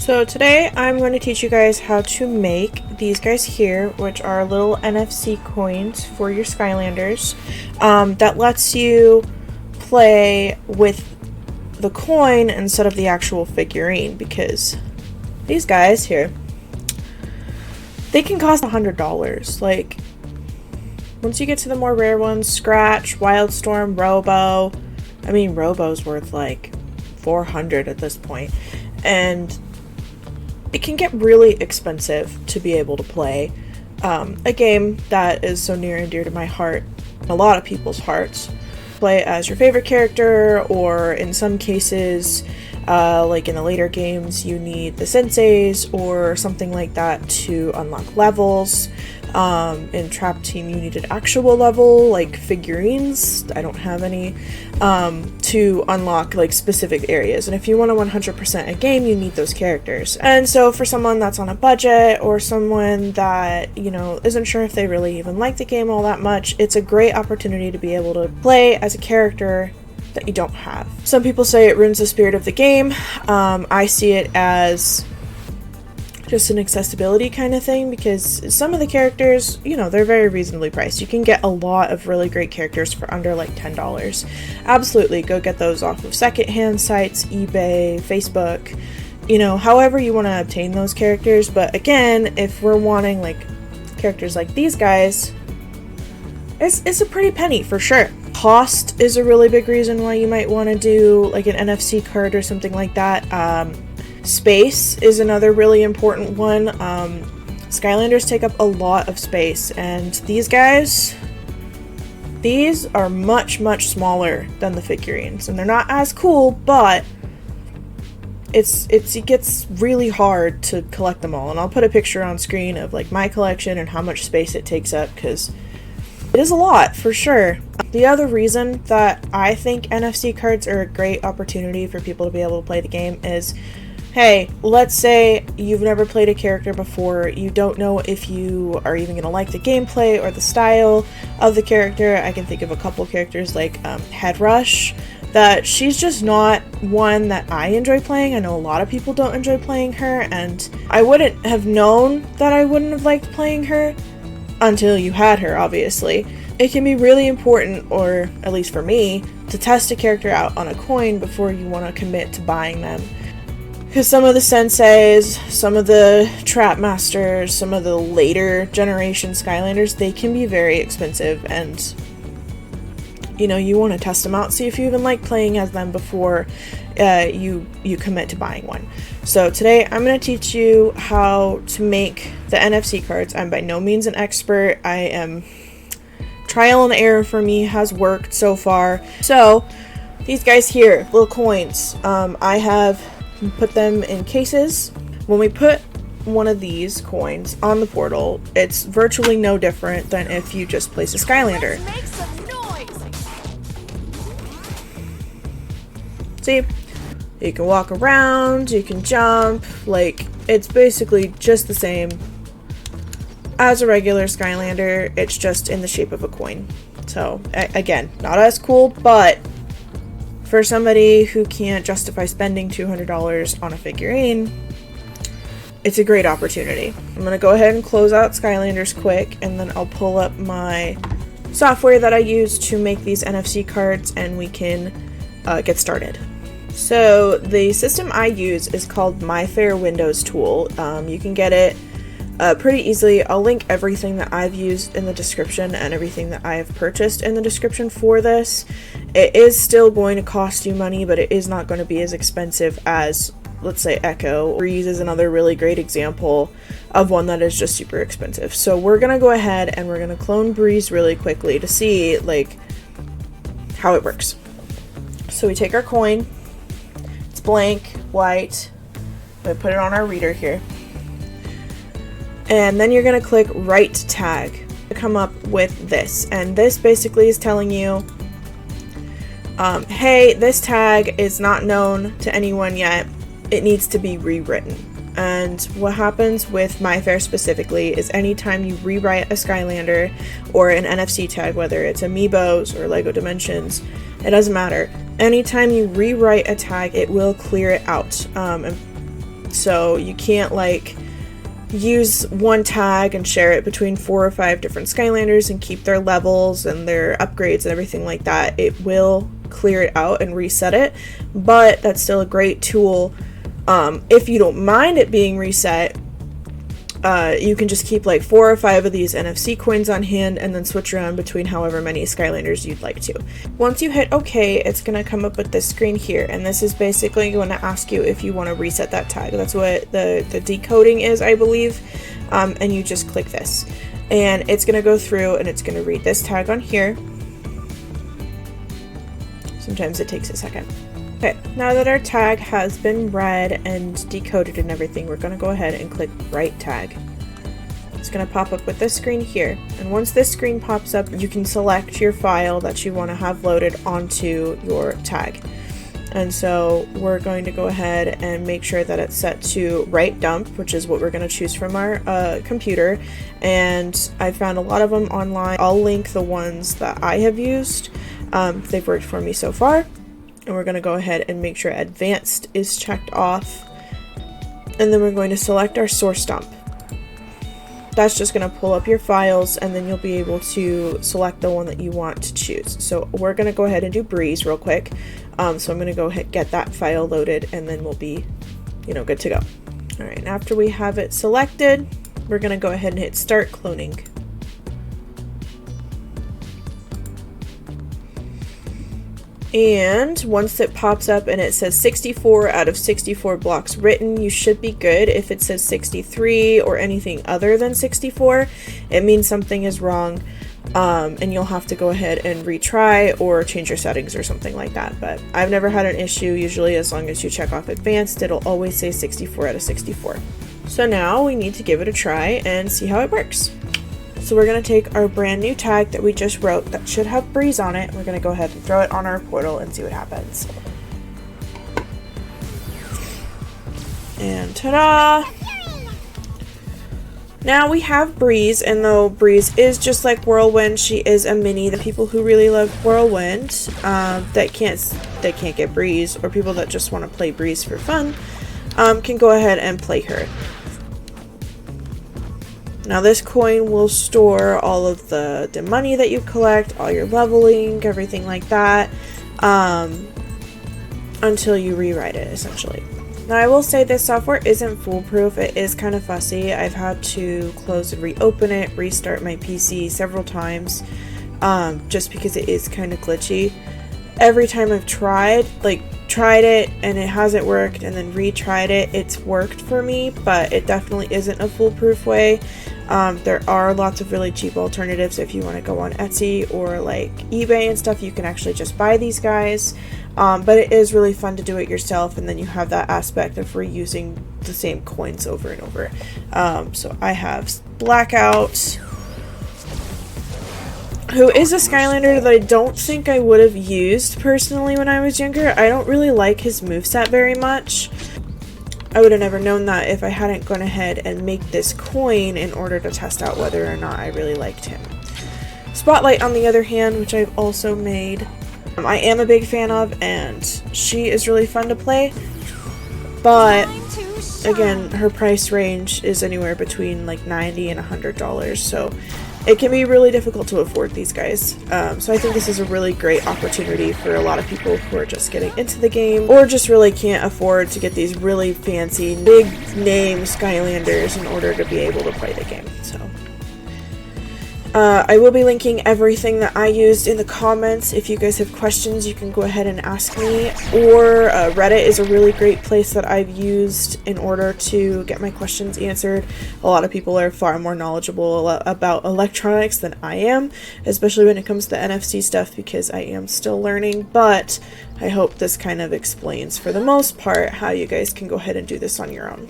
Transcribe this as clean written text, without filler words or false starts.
So today I'm going to teach you guys how to make these guys here, which are little NFC coins for your Skylanders, that lets you play with the coin instead of the actual figurine, because these guys here, they can cost $100. Like, once you get to the more rare ones, Scratch, Wildstorm, Robo, I mean Robo's worth like $400 at this point, and it can get really expensive to be able to play a game that is so near and dear to my heart, a lot of people's hearts. Play as your favorite character, or in some cases, like in the later games, you need the senseis or something like that to unlock levels. In Trap Team, you need an actual level, like figurines. I don't have any, to unlock like specific areas. And if you want to 100% a game, you need those characters. And so for someone that's on a budget, or someone that, you know, isn't sure if they really even like the game all that much, it's a great opportunity to be able to play as a character that you don't have. Some people say it ruins the spirit of the game. I see it as just an accessibility kind of thing, because some of the characters, you know, they're very reasonably priced. You can get a lot of really great characters for under like $10. Absolutely, go get those off of secondhand sites, eBay, Facebook, you know, however you want to obtain those characters. But again, if we're wanting like characters like these guys, it's a pretty penny for sure. Cost is a really big reason why you might want to do like an NFC card or something like that. Space is another really important one. Skylanders take up a lot of space, and these guys, these are much smaller than the figurines, and they're not as cool, but it gets really hard to collect them all. And I'll put a picture on screen of like my collection and how much space it takes up, because it is a lot for sure. The other reason that I think NFC cards are a great opportunity for people to be able to play the game is, hey, let's say you've never played a character before, you don't know if you are even going to like the gameplay or the style of the character. I can think of a couple characters like Head Rush, that she's just not one that I enjoy playing. I know a lot of people don't enjoy playing her, and I wouldn't have known that I wouldn't have liked playing her until you had her, obviously. It can be really important, or at least for me, to test a character out on a coin before you want to commit to buying them. Because some of the senseis, some of the trap masters, some of the later generation Skylanders, they can be very expensive, and you know, you want to test them out, see if you even like playing as them before you commit to buying one. So today I'm going to teach you how to make the NFC cards. I'm by no means an expert. I am trial and error for me, has worked so far. So these guys here, little coins, I have put them in cases. When we put one of these coins on the portal, it's virtually no different than if you just place a Skylander. See, you can walk around, you can jump, like, it's basically just the same as a regular Skylander, it's just in the shape of a coin. So again, not as cool, but for somebody who can't justify spending $200 on a figurine, it's a great opportunity. I'm going to go ahead and close out Skylanders quick, and then I'll pull up my software that I use to make these NFC cards, and we can get started. So the system I use is called My Fair Windows Tool. You can get it pretty easily. I'll link everything that I've used in the description and everything that I have purchased in the description for this. It is still going to cost you money, but it is not going to be as expensive as, let's say, Echo. Breeze is another really great example of one that is just super expensive. So we're going to go ahead and we're going to clone Breeze really quickly to see like how it works. So we take our coin, it's blank, white, we put it on our reader here. And then you're going to click Write Tag to come up with this. And this basically is telling you, hey, this tag is not known to anyone yet. It needs to be rewritten. And what happens with My Fair specifically is anytime you rewrite a Skylander or an NFC tag, whether it's Amiibos or Lego Dimensions, it doesn't matter. Anytime you rewrite a tag, it will clear it out. And So you can't like use one tag and share it between 4 or 5 different Skylanders and keep their levels and their upgrades and everything like that. It will clear it out and reset it, but that's still a great tool. If you don't mind it being reset, you can just keep like 4 or 5 of these NFC coins on hand and then switch around between however many Skylanders you'd like to. Once you hit OK, it's going to come up with this screen here, and this is basically going to ask you if you want to reset that tag. That's what the decoding is, I believe, and you just click this. And it's going to go through and it's going to read this tag on here. Sometimes it takes a second. Okay, now that our tag has been read and decoded and everything, we're going to go ahead and click Write Tag. It's going to pop up with this screen here, and once this screen pops up, you can select your file that you want to have loaded onto your tag. And so we're going to go ahead and make sure that it's set to Write Dump, which is what we're going to choose from our computer, and I found a lot of them online. I'll link the ones that I have used. They've worked for me so far. And we're going to go ahead and make sure Advanced is checked off. And then we're going to select our source dump. That's just going to pull up your files, and then you'll be able to select the one that you want to choose. So we're going to go ahead and do Breeze real quick. So I'm going to go ahead and get that file loaded, and then we'll be, good to go. All right, and after we have it selected, we're going to go ahead and hit Start Cloning. And once it pops up and it says 64 out of 64 blocks written, you should be good. If it says 63 or anything other than 64, it means something is wrong, and you'll have to go ahead and retry or change your settings or something like that. But I've never had an issue. Usually as long as you check off Advanced, it'll always say 64 out of 64. So now we need to give it a try and see how it works. So we're going to take our brand new tag that we just wrote that should have Breeze on it. We're going to go ahead and throw it on our portal and see what happens. And ta-da! Now we have Breeze, and though Breeze is just like Whirlwind, she is a mini. The people who really love Whirlwind that can't get Breeze, or people that just want to play Breeze for fun, can go ahead and play her. Now this coin will store all of the money that you collect, all your leveling, everything like that, until you rewrite it, essentially. Now I will say this software isn't foolproof. It is kind of fussy. I've had to close and reopen it, restart my PC several times, just because it is kind of glitchy. Every time I've tried it and it hasn't worked and then retried it, it's worked for me, but it definitely isn't a foolproof way. There are lots of really cheap alternatives. If you want to go on Etsy or like eBay and stuff, you can actually just buy these guys. But it is really fun to do it yourself, and then you have that aspect of reusing the same coins over and over. So I have Blackout, who is a Skylander that I don't think I would have used personally when I was younger. I don't really like his moveset very much. I would have never known that if I hadn't gone ahead and make this coin in order to test out whether or not I really liked him. Spotlight, on the other hand, which I've also made, I am a big fan of, and she is really fun to play, but again, her price range is anywhere between like $90 and $100, so it can be really difficult to afford these guys. So I think this is a really great opportunity for a lot of people who are just getting into the game or just really can't afford to get these really fancy, big name Skylanders in order to be able to play the game. So I will be linking everything that I used in the comments. If you guys have questions, you can go ahead and ask me, or Reddit is a really great place that I've used in order to get my questions answered. A lot of people are far more knowledgeable about electronics than I am, especially when it comes to NFC stuff, because I am still learning, but I hope this kind of explains for the most part how you guys can go ahead and do this on your own.